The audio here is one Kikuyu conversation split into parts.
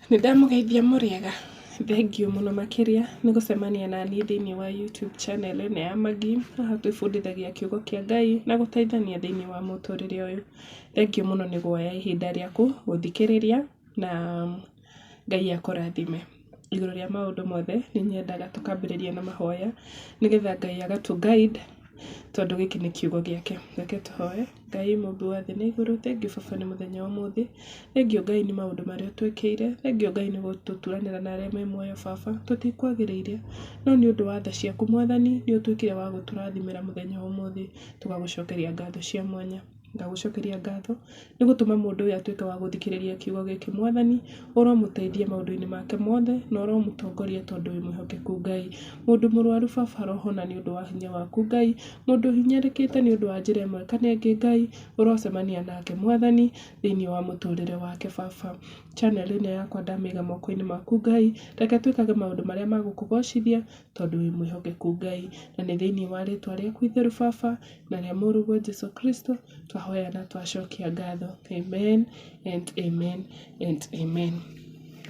Nĩndamũgeithia mũrĩega. Thengiũ mũno makĩria nĩ gũcemania na niĩ thĩinĩ wa YouTube channel ĩno ya Magi. Haha twĩbundithagia kiugo kĩa Ngai na gũteithania thĩinĩ wa mũtũrĩre ũyũ. Thengiũ mũno nĩ kuoya ihinda rĩaku gũthikĩrĩria na Ngai akũrathime. Igũrũ rĩa maũndũ mothe nĩ nyendaga tũkambĩrĩria na mahoya nĩgetha Ngai agatũ guide tondũ gĩkĩ nĩ kiugo gĩake. Reke tũhoe. Ngai mũmbi wa thĩ na igũrũ, thengiũ Baba nĩ mũthenya wa ũmũthĩ. Thengiũ Ngai nĩ maũndũ marĩa ũtwĩkĩire. Thengiũ Ngai nĩ gũtũturanĩra na arĩa me muoyo Baba. Tũtikwagĩrĩire no nĩ ũndũ wa tha ciaku Mwathani nĩ ũtwĩkire wa gũtũrathimĩra mũthenya wa ũmũthĩ. Tũgagũcokeria ngatho cia mwanya. Ngagũcokeria ngatho nĩ gũtũma mũndũ ũyũ atuĩke wa gũthikĩrĩria kiugo gĩkĩ Mwathani. Ũromũteithia maũndũ-inĩ make mothe na ũromũtongoria tondũ wĩ mwĩhokeku Ngai. Mũndũ mũrwaru Baba arohona nĩ ũndũ wa hinya waku Ngai. Mũndũ ũhinyĩrĩrĩkĩte nĩ ũndũ wa njĩra ĩmwe kana ĩngĩ Ngai ũrocemania nake Mwathani thĩinĩ wa mũtũrĩre wake Baba. Channel ĩno yakwa ndamĩiga moko-inĩ maku Ngai. Reke twĩkage maũndũ marĩa magũkũgocithia tondũ wĩ mwĩhokeku Ngai. Na nĩ thĩinĩ wa rĩtwa rĩaku itheru Baba na rĩa mũrũguo Jesũ Kristo twahoya na twacokia ngatho. Amen and amen and amen.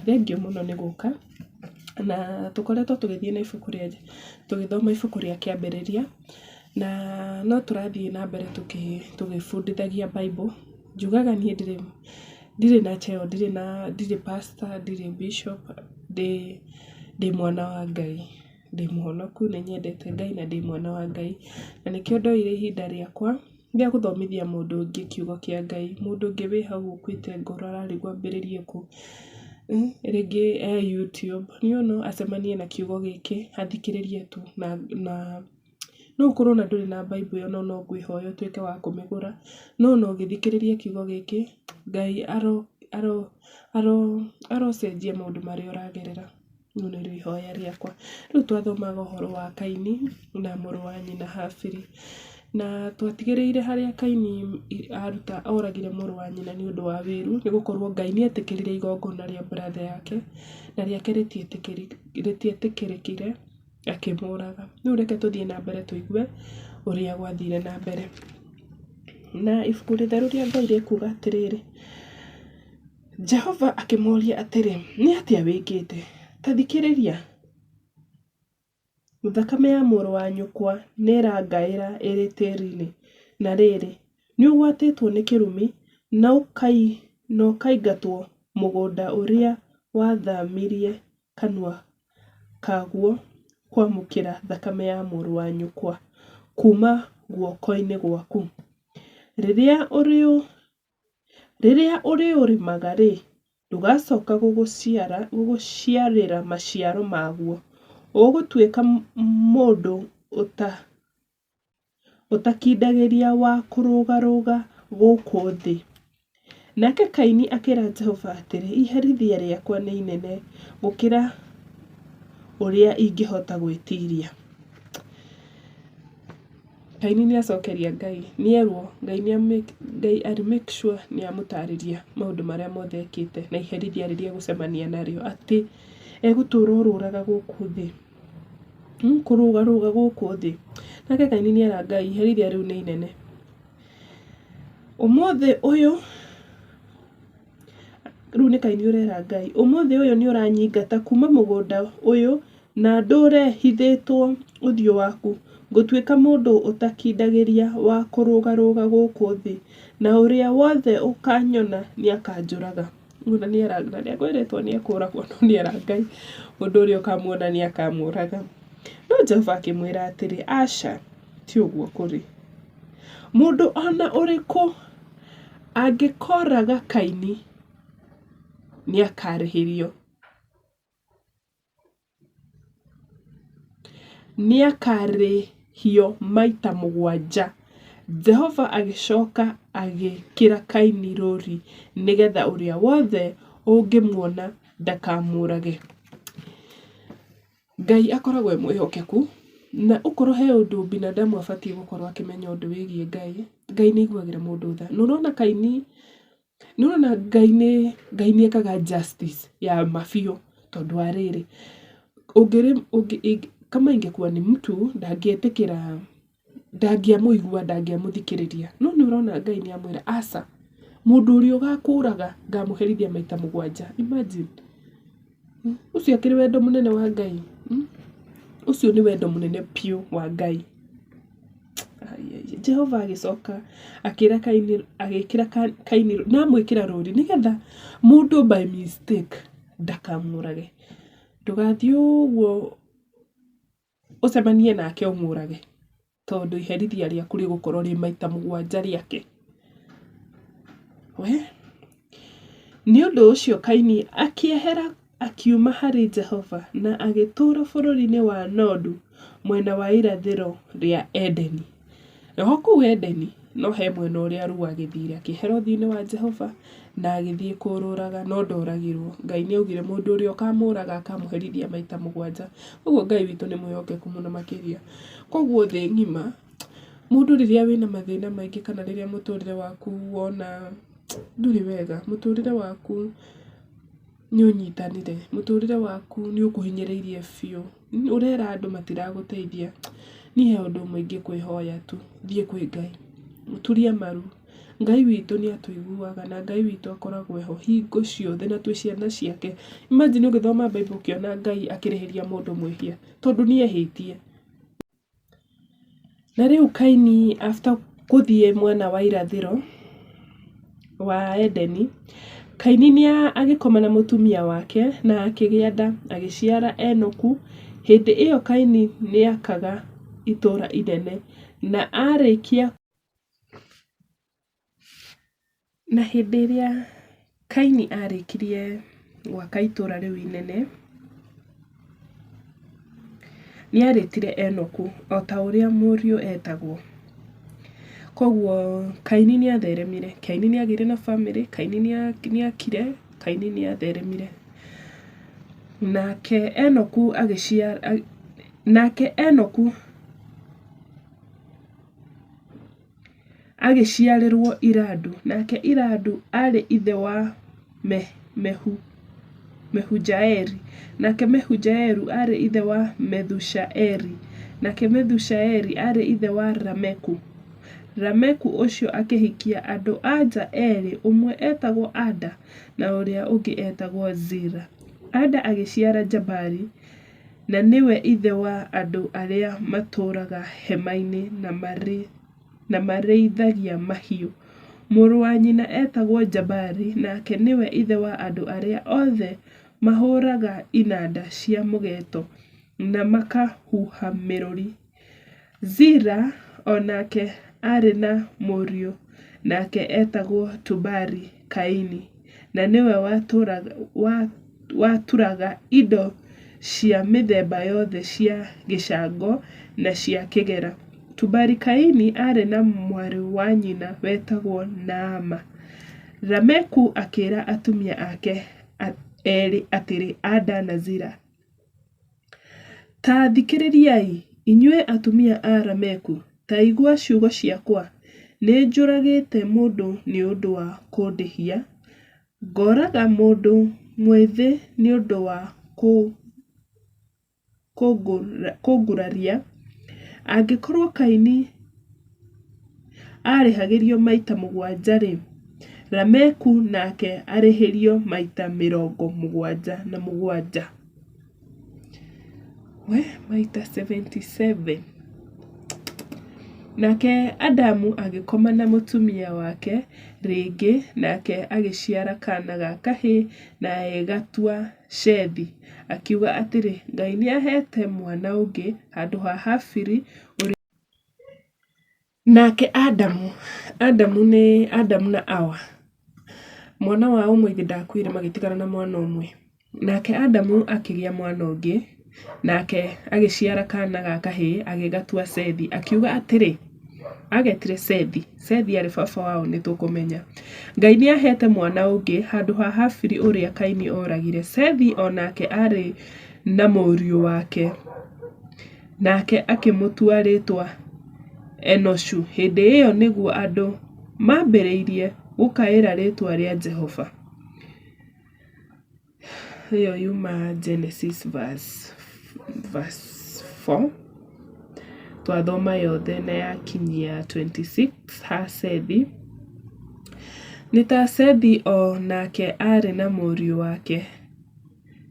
Thengiũ mũno nĩ gũka na tũkoretwo tũgĩthiĩ na ibuku rĩa tũgĩthoma ibuku rĩa kĩambĩrĩria na no tũrathiĩ na mbere tũgĩbundithagia Bible. Njugaga niĩ ndirĩ na cheo, ndirĩ pastor, ndirĩ bishop, ndĩ mwana wa Ngai, ndĩ mũhonoku, nĩ nyendete Ngai na ndĩ mwana wa Ngai. Na nĩkĩo ndoire ihinda rĩakwa rĩa gũthomithia mũndũ ũngĩ kiugo kĩa Ngai. Mũndũ ũngĩ wĩ hau ũkuĩte ngoro ararigwo ambĩrĩrie kũ, rĩngĩ YouTube nĩona acemanie na kiugo gĩkĩ athikĩrĩrie tu na no ũkorwo na ndũrĩ na Bible ĩyo no ngwĩhoya ũtuĩke wa kũmĩgũra no ũgĩthikĩrĩria kiugo gĩkĩ Ngai arocenjia maũndũ marĩa ũragerera. Rĩu nĩrĩo ihoya rĩakwa. Rĩu twathomaga ũhoro wa Kaini na mũrũ wa nyina Habili na twatigĩrĩire harĩa Kaini oragire mũrũ wa nyina nĩ ũndũ wa wĩru, nĩ gũkorwo Ngai nĩ etĩkĩrire igongona rĩa brother yake na rĩake rĩtietĩkĩrĩkire akĩmũraga. Rĩu reke tũthiĩ na mbere tũigue ũrĩa gwathire na mbere. Na ibuku rĩtheru rĩa Ngai rĩkuuga atĩrĩrĩ, Jehova akĩmũria atĩrĩ, nĩ atĩa wĩkĩte? Ta thikĩrĩria. Thakame ya mũrũ wa nyũkwa nĩ ĩrangaĩra ĩrĩ tĩĩri-inĩ. Na rĩrĩ, nĩ ũgwatĩtwo nĩ kĩrumi na ũkaingatwo mũgũnda ũrĩa wathamirie kanua kaguo kwamũkĩra thakame ya mũrũ wa nyũkwa kuma guoko-inĩ gwaku. Rĩrĩa ũrĩũrĩmaga rĩ, ndũgacoka gũgũciarĩra maciaro maguo. Ũgũtuĩka mũndũ ũtakindagĩria wa kũrũgarũga gũkũ thĩ. Nake Kaini akĩra Jehova atĩrĩ, iherithia rĩakwa nĩ inene gũkĩra ũrĩa ingĩhota gwĩtiria. Kaini nĩ acokeria Ngai, nĩerwo Ngai arĩ make sure nĩ amũtarĩria maũndũ marĩa mothe ekĩte na iherithia rĩrĩa egũcemania narĩo, atĩ egũtũũra ũrũraga gũkũ thĩ, kũrũgarũga gũkũ thĩ. Nake Kaini nĩera Ngai, iherithia rĩu nĩ inene. Ũmũthĩ ũyũ, rĩu nĩ Kaini ũrera Ngai, ũmũthĩ ũyũ nĩ ũranyingata kuma mũgũnda ũyũ na ndũre hithĩtwo ũthiũ waku. Ngũtuĩka mũndũ ũtakindagĩria wa kũrũgarũga gũkũ thĩ na ũrĩa wothe ũkanyona nĩ akanjũraga. Mũndũ nĩera na nĩakwĩrĩtwo nĩ ekũragwo no nĩera Ngai, mũndũ ũrĩa ũkamuona nĩ akamũraga. No Jehova akĩmwĩra atĩrĩ, aca, ti ũguo kũrĩ. Mũndũ ona ũrĩkũ angĩkoraga Kaini nĩ akarĩhĩrio. Nĩ akarĩhio maita 7. Jehova agĩcoka agĩkĩra Kaini rũũri nĩgetha ũrĩa wothe ũngĩmuona ndakamũrage. Ngai akoragwo e mwĩhokeku na ũkorwo he ũndũ binadamu abatiĩ gũkorwo akĩmenya ũndũ wĩgiĩ Ngai. Ngai nĩ aiguagĩra mũndũ tha. Nĩũrona Kaini, nĩũrona Ngai nĩ ekaga justice ya mabiũ tondũ wa rĩrĩ, kama ingekuwa ni mtu ndangĩetĩkĩra, ndangĩamũigua, ndangĩamũthikĩrĩria. No nĩ ũrona Ngai nĩamwĩra aca, mũndũ ũrĩa ũgakũraga ngamũherithia maita 7. Imagine. Ucio akĩrĩ wendo mũnene wa Ngai. Ucio nĩ wendo mũnene piũ wa Ngai. Jehova agĩcoka akĩra Kaini, agĩkĩra Kaini na amwĩkĩra rũũri nĩgetha mũndũ by mistake ndakamũrage. Ndũgathiĩ ũguo ũcemanie nake ũmũrage, tondũ iherithia rĩaku rĩgũkorwo rĩ maita 7 rĩake. Nĩ ũndũ ũcio Kaini akĩehera akiuma harĩ Jehova na agĩtũũra bũrũri-inĩ wa Nodu mwena wa irathĩro rĩa Edeni. Naho kũu Edeni no he mwena ũrĩa Rua agĩthire akĩehera ũthiũ-inĩ wa Jehova na agĩthiĩ kũũrũraga, no ndoragirwo. Ngai nĩ augire mũndũ ũrĩa ũkamũraga akamũherithia maita 7. Ũguo Ngai witũ nĩ mwĩhokeku mũno makĩria. Koguo thĩ ng'ima, mũndũ rĩrĩa wĩna mathĩna maingĩ kana rĩrĩa mũtũrĩre waku wona ndũrĩ wega, mũtũrĩre waku nĩ ũnyitanire, mũtũrĩre waku nĩ ũkũhinyĩrĩirie biũ, ũrera andũ matiragũteithia, niĩ he ũndũ ũmwe ingĩkwĩhoya tu, thiĩ kwĩ Ngai, turia maru. Ngai witũ nĩ atũiguaga na Ngai witũ akoragwo ho hingo ciothe na twĩ ciana ciake. Imagine ũgĩthoma Bible ũkĩona Ngai akĩrĩhĩria mũndũ mwĩhia tondũ nĩ ehĩtie. Na rĩu Kaini after gũthiĩ mwena wa irathĩro wa Edeni, Kaini nĩ agĩkoma na mũtumia wake na akĩgĩa nda, agĩciara Enoku. Hĩndĩ ĩyo Kaini nĩ akaga itũũra inene na arĩkia. Na hĩndĩ ĩrĩa Kaini arĩkirie gwaka itũũra rĩu inene, nĩ arĩtire Enoku o ta ũrĩa mũriũ etagwo. Koguo Kaini nĩ atheremire, Kaini nĩ agĩire na bamĩrĩ, Kaini nĩ akire, Kaini nĩ atheremire. Nake Enoku agĩciarĩrwo Iradu, nake Iradu arĩ ithe wa Mehujaeli, nake Mehujaeli arĩ ithe wa Methushaeli, nake Methushaeli arĩ ithe wa Rameku. Rameku ũcio akĩhikia andũ anja erĩ, ũmwe etagwo Ada na ũrĩa ũngĩ etagwo Zira. Ada agĩciara Jabali na nĩwe ithe wa andũ arĩa matũũraga hema-inĩ na marĩithagia mahiũ. Mũrũ wa nyina etagwo Jabali, nake nĩwe ithe wa andũ arĩa othe mahũraga inanda cia mũgeeto na makahuha mĩrũri. Zira onake arĩ na mũriũ, nake etagwo Tubali Kaini, na nĩwe waturaga indo cia mĩthemba yothe cia gĩcango na cia kĩgera. Tubali Kaini arĩ na mwarĩ wa nyina wetagwo Naama. Rameku akĩra atumia ake erĩ atĩrĩ, Ada na Zira, ta thikĩrĩriai inyuĩ atumia a Rameku, ta igua ciugo ciakwa. Nĩ njũragĩte mũndũ nĩ ũndũ wa kũndĩhia, ngoraga mũndũ mwĩthĩ nĩ ũndũ wa kũnguraria. Angĩkorwo Kaini arĩhagĩrio maita 7-rĩ, Rameku nake arĩhĩrio maita 77. Maita 77. Nake Adamu agĩkoma na mũtumia wake rĩngĩ, nake agĩciara kana ga kahĩĩ na agĩgatua Shethi, akiuga atĩrĩ, Ngai nĩ ahete mwana ũngĩ handũ ha Habili. Nake Adamu nĩ Adamu na Awa, mwana wa ũmwe ithe ndakuire, magĩtigana na mwana ũmwe. Nake Adamu akĩgĩa mwana ũngĩ, nake agĩciara kana ga kahĩĩ agĩgatua Sethi, akiuga atĩrĩ, agetire Sethi arĩ baba wao nĩ tũkũmenya. Ngai nĩ ahete mwana ũngĩ handũ ha Habili ũrĩa Kaini oragire. Sethi onake arĩ na mũriũ wake, nake akĩmũtua rĩtwa Enoshu. Hĩndĩ ĩyo nĩguo andũ mambĩrĩirie gũkaĩra rĩtwa rĩa Jehova. Ĩyo yuma Genesis verse 4. Twathoma yothe na yakinyia 26 ha Sethi. Nĩ ta Sethi o nake arĩ na mũriũ wake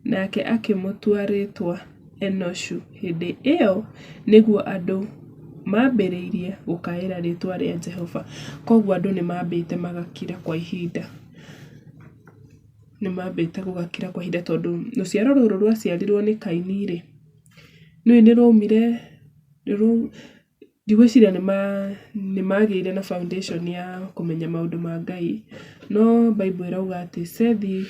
nake akĩmũtua rĩtwa Enoshu. Hĩndĩ ĩyo nĩguo andũ mambĩrĩirie gũkaĩra rĩtwa rĩa Jehova. Koguo andũ nĩmambĩte magakira kwa ihinda. Nĩmambĩte gũgakira kwa ihinda tondũ rũciaro rũrũ rwaciarirwo nĩ Kaini-rĩ, nĩrwaumire ndigwĩciria nĩmagĩire na foundation ya kũmenya maũndũ ma Ngai, no Bible ĩrauga atĩ Sethi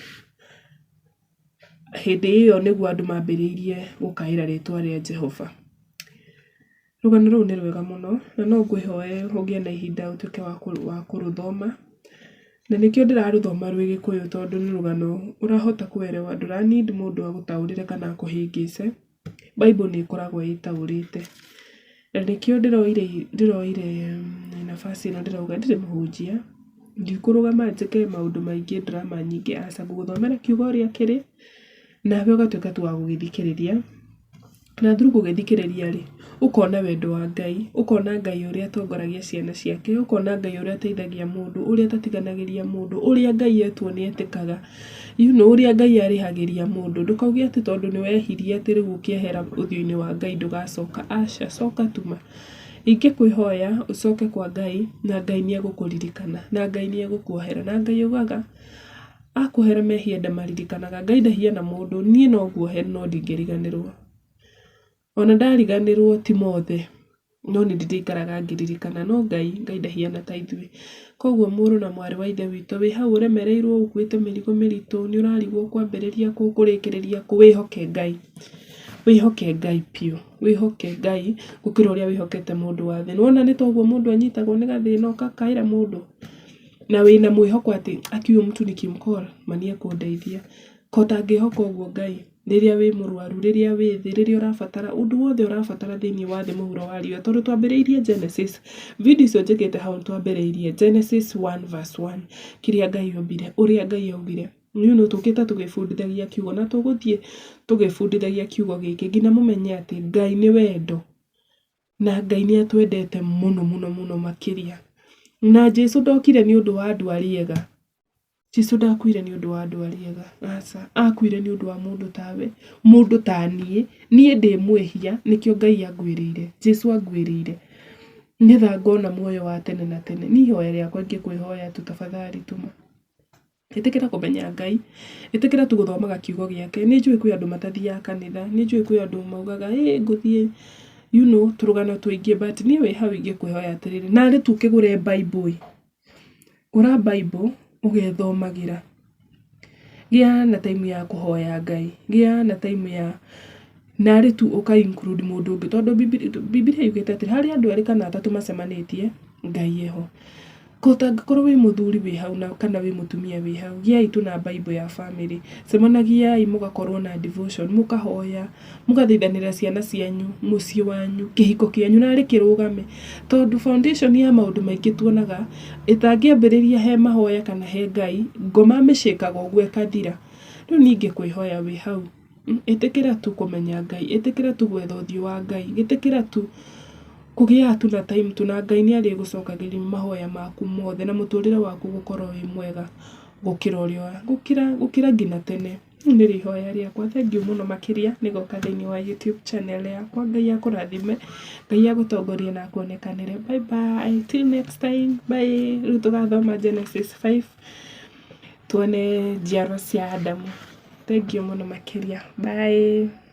hĩndĩ ĩyo nĩguo andũ mambĩrĩirie gũkaĩra rĩtwa rĩa Jehova. Rũgano rũu nĩ rwega mũno na no ngwĩhoe ũgĩe na ihinda ũtuĩke wa kũrũthoma, na nĩkĩo ndĩrarũthoma rwĩ Gĩkũyũ tondũ nĩ rũgano ũrahota kũerewa, ndũranindi mũndũ agũtaũrĩre kana akũhĩngĩce. Bible nĩ ĩkoragwo ĩtaũrĩte, na nĩkĩo ndĩroire nafasi ĩno ndĩrauga ndĩrĩ mũhunjia, ndikũrũgama njĩke maũndũ maingĩ drama nyingĩ, aca ngũgũthomera kiugo ũrĩa kĩrĩ, nawe ũgatuĩka tu wa gũgĩthikĩrĩria. Na through gũgĩthikĩrĩria-rĩ, ũkona wendo wa Ngai, ũkona Ngai ũrĩa atongoragia ciana ciake, ũkona Ngai ũrĩa ateithagia mũndũ, ũrĩa atatiganagĩria mũndũ, ũrĩa Ngai etua nĩetĩkaga, ũrĩa Ngai arĩhagĩria mũndũ. Ndũkauge atĩ tondũ nĩwehirie atĩ rĩu ũkĩehera ũthiũ-inĩ wa Ngai ndũgacoka. Aca, coka tuma. Ingĩkwĩhoya ũcoke kwa Ngai na Ngai nĩegũkũririkana, na Ngai nĩegũkuohera, na Ngai augaga akuohera mehia ndamaririkanaga. Ngai ndahiana mũndũ, niĩ no nguohere no ndingĩriganĩrwo. Ona ndariganĩrwo ti mothe, no nĩndĩikaraga ngĩririkana, no Ngai ndahiana ta ithuĩ. Koguo mũrũ na mwarĩ wa ithe witũ wĩ hau ũremereirwo ũkuĩte mĩrigo mĩritũ, nĩũrarigwo kwambĩrĩria kũrĩkĩrĩria wĩhoke Ngai. Wĩhoke Ngai piũ, wĩhoke Ngai gũkĩra ũrĩa wĩhokete mũndũ wa thĩ. Nĩwona nĩ toguo mũndũ anyitagwo nĩ gathĩna ũgakaĩra mũndũ, na wĩna mwĩhoko atĩ akiuga mtu nikimcall ma nĩekũndeithia. Ko ũtangĩhoka ũguo Ngai rĩrĩa wĩ mũrwaru, rĩrĩa wĩ thĩ, rĩrĩa ũrabatara ũndũ wothe ũrabatara thĩinĩ wa thĩ mũhuro wa riũa. Tondũ twambĩrĩirie Genesis, video icio njĩkĩte hau twambĩrĩirie Genesis 1:1, kĩrĩa Ngai ombire, ũrĩa Ngai augire. Tũkĩte tũgĩbundithagia kiugo na tũgũthiĩ tũgĩbundithagia kiugo gĩkĩ nginya mũmenye atĩ Ngai nĩ wendo, na Ngai nĩatwendete mũno mũno mũno makĩria. Na Jesũ ndokire nĩ ũndũ wa andũ arĩa ega. Jesũ ndakuire nĩ ũndũ wa andũ arĩa ega. Aca, akuire nĩ ũndũ wa mũndũ tawe, mũndũ ta niĩ ndĩ mwĩhia, nĩkĩo Ngai angwĩrĩire, Jesũ angwĩrĩire, nĩgetha ngona muoyo wa tene na tene. Niĩ ihoya rĩakwa ingĩkwĩhoya tu tafadhali tuma ĩtĩkĩra kũmenya Ngai, ĩtĩkĩra tu gũthomaga kiugo gĩake. Nĩnjũĩ kwĩ andũ matathiaga kanitha, nĩnjũĩ kwĩ andũ maugaga ngũthiĩ tũrũgano tũingĩ, but niĩ wĩ hau ingĩkwĩhoya atĩrĩrĩ, narĩ tu ũkĩgũre Bible, gũra Bible ũgethomagĩra. Gĩa na time ya kũhoya Ngai, gĩa na time ya narĩ tu ũka-include mũndũ ũngĩ, tondũ Bibilia yugĩte atĩ harĩ andũ erĩ kana atatũ macemanĩtie Ngai eho. Kũtangĩkorwo wĩ mũthuri wĩ hau kana wĩ mũtumia wĩ hau, gĩai tu na Bible ya family, cemanagiai mũgakorwo na devotion, mũkahoya, mũgathaithanĩra ciana cianyu, mũciĩ wanyu, kĩhiko kĩanyu narĩ kĩrũgame. Tondũ foundation ya maũndũ maingĩ tuonaga ĩtangĩambĩrĩria he mahoya kana he Ngai, ngoma mĩcĩkaga ũguo ĩkathira. Rĩu niĩ ingĩkwĩhoya wĩ hau, ĩtĩkĩra tu kũmenya Ngai, ĩtĩkĩra tu gwetha ũthiũ wa Ngai, ĩtĩkĩra tu kũgĩa tu na time tu, na Ngai nĩarĩgũcokagĩria mahoya maku mothe, na mũtũrĩre waku gũkorwo wĩ mwega gũkĩra ũrĩa gũkĩra nginya tene. Nĩ ihoya rĩakwa. Thank you mũno makĩria nĩ gũka thĩinĩ wa YouTube channel yakwa. Ngai akũrathime, Ngai agũtongorie na akuonekanĩre. Bye bye, till next time, bye. Rĩu tũgathoma Genesis 5 tuone njiaro cia Adamu. Thank you mũno makĩria, bye.